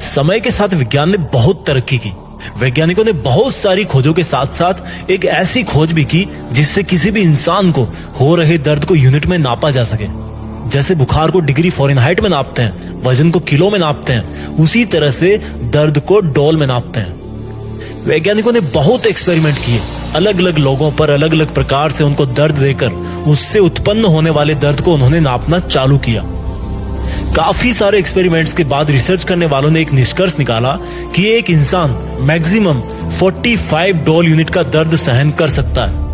समय के साथ विज्ञान ने बहुत तरक्की की। वैज्ञानिकों ने बहुत सारी खोजों के साथ साथ एक ऐसी खोज भी की जिससे किसी भी इंसान को हो रहे दर्द को यूनिट में नापा जा सके। जैसे बुखार को डिग्री फ़ारेनहाइट में नापते हैं, वजन को किलो में नापते हैं, उसी तरह से दर्द को डोल में नापते हैं। वैज्ञानिकों ने बहुत एक्सपेरिमेंट किए, अलग अलग लोगों पर अलग अलग प्रकार से उनको दर्द देकर उससे उत्पन्न होने वाले दर्द को उन्होंने नापना चालू किया। काफी सारे एक्सपेरिमेंट्स के बाद रिसर्च करने वालों ने एक निष्कर्ष निकाला कि एक इंसान मैक्सिमम 45 डोल यूनिट का दर्द सहन कर सकता है।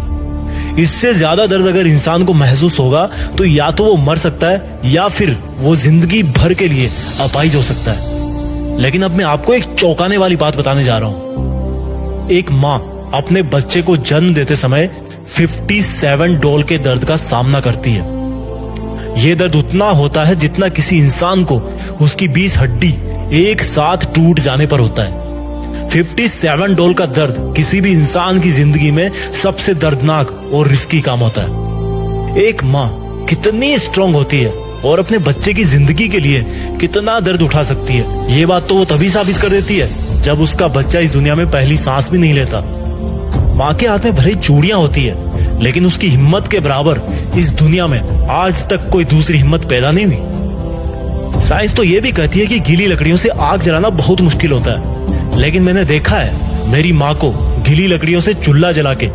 इससे ज्यादा दर्द अगर इंसान को महसूस होगा तो या तो वो मर सकता है या फिर वो जिंदगी भर के लिए अपाहिज हो सकता है। लेकिन अब मैं आपको एक चौंकाने वाली बात बताने जा रहा हूं। एक माँ अपने बच्चे को जन्म देते समय 57 डोल के दर्द का सामना करती है। यह दर्द उतना होता है जितना किसी इंसान को उसकी 20 हड्डी एक साथ टूट जाने पर होता है। 57 डोल का दर्द किसी भी इंसान की जिंदगी में सबसे दर्दनाक और रिस्की काम होता है। एक माँ कितनी स्ट्रांग होती है और अपने बच्चे की जिंदगी के लिए कितना दर्द उठा सकती है, ये बात तो वो तभी साबित कर देती है जब उसका बच्चा इस दुनिया में पहली सांस भी नहीं लेता। माँ के हाथ में भले चूड़ियां होती है, लेकिन उसकी हिम्मत के बराबर इस दुनिया में आज तक कोई दूसरी हिम्मत पैदा नहीं हुई। साइंस तो ये भी कहती है कि गीली लकड़ियों से आग जलाना बहुत मुश्किल होता है, लेकिन मैंने देखा है मेरी माँ को गीली लकड़ियों से चूल्हा जला के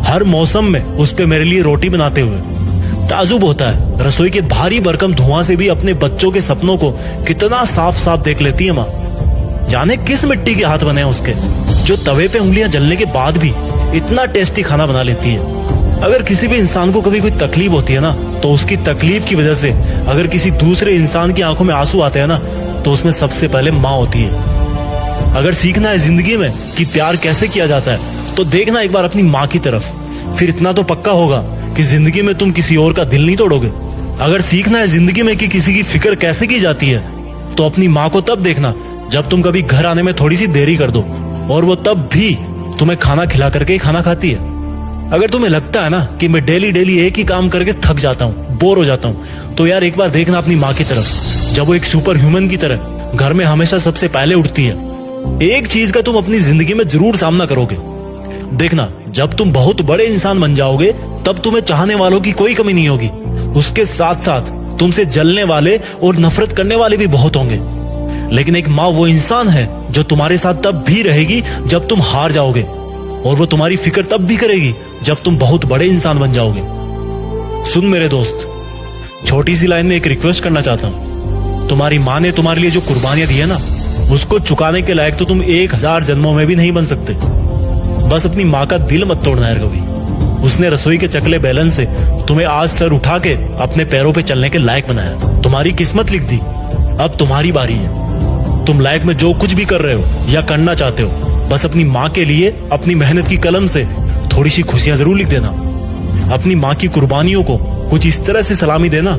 हर मौसम में उस पे मेरे लिए रोटी बनाते हुए। ताजुब होता है रसोई के भारी भरकम धुआं से भी अपने बच्चों के सपनों को कितना साफ साफ देख लेती है माँ। जाने किस मिट्टी के हाथ बने हैं उसके, जो तवे पे उंगलियां जलने के बाद भी इतना टेस्टी खाना बना लेती है। अगर किसी भी इंसान को कभी कोई तकलीफ होती है ना, तो उसकी तकलीफ की वजह से अगर किसी दूसरे इंसान की आंखों में आंसू आते हैं ना, तो उसमें सबसे पहले माँ होती है। अगर सीखना है जिंदगी में कि प्यार कैसे किया जाता है, तो देखना एक बार अपनी माँ की तरफ, फिर इतना तो पक्का होगा कि जिंदगी में तुम किसी और का दिल नहीं तोड़ोगे। अगर सीखना है जिंदगी में कि किसी की फिक्र कैसे की जाती है, तो अपनी माँ को तब देखना जब तुम कभी घर आने में थोड़ी सी देरी कर दो, और वो तब भी तुम्हें खाना खिला करके ही खाना खाती है। अगर तुम्हें लगता है ना कि मैं डेली डेली एक ही काम करके थक जाता हूँ, बोर हो जाता हूँ, तो यार एक बार देखना अपनी माँ की तरफ, जब वो एक सुपर ह्यूमन की तरह घर में हमेशा सबसे पहले उठती है। एक चीज का तुम अपनी जिंदगी में जरूर सामना करोगे। देखना, जब तुम बहुत बड़े इंसान बन जाओगे तब तुम्हें चाहने वालों की कोई कमी नहीं होगी। उसके साथ साथ तुमसे जलने वाले और नफरत करने वाले भी बहुत होंगे। लेकिन एक माँ वो इंसान है जो तुम्हारे साथ तब भी रहेगी जब तुम हार जाओगे, और वो तुम्हारी फिक्र तब भी करेगी जब तुम बहुत बड़े इंसान बन जाओगे। सुन मेरे दोस्त, छोटी सी लाइन में एक रिक्वेस्ट करना चाहता हूँ। तुम्हारी माँ ने तुम्हारे लिए जो कुर्बानियां दी है ना, उसको चुकाने के लायक तो तुम 1000 जन्मों में भी नहीं बन सकते। बस अपनी माँ का दिल मत तोड़ना यार कभी। उसने रसोई के चकले बैलन से तुम्हें आज सर उठा के अपने पैरों पे चलने के लायक बनाया, तुम्हारी किस्मत लिख दी। अब तुम्हारी बारी है। तुम लाइफ में जो कुछ भी कर रहे हो या करना चाहते हो, बस अपनी माँ के लिए अपनी मेहनत की कलम से थोड़ी सी खुशियां जरूर लिख देना। अपनी माँ की कुर्बानियों को कुछ इस तरह से सलामी देना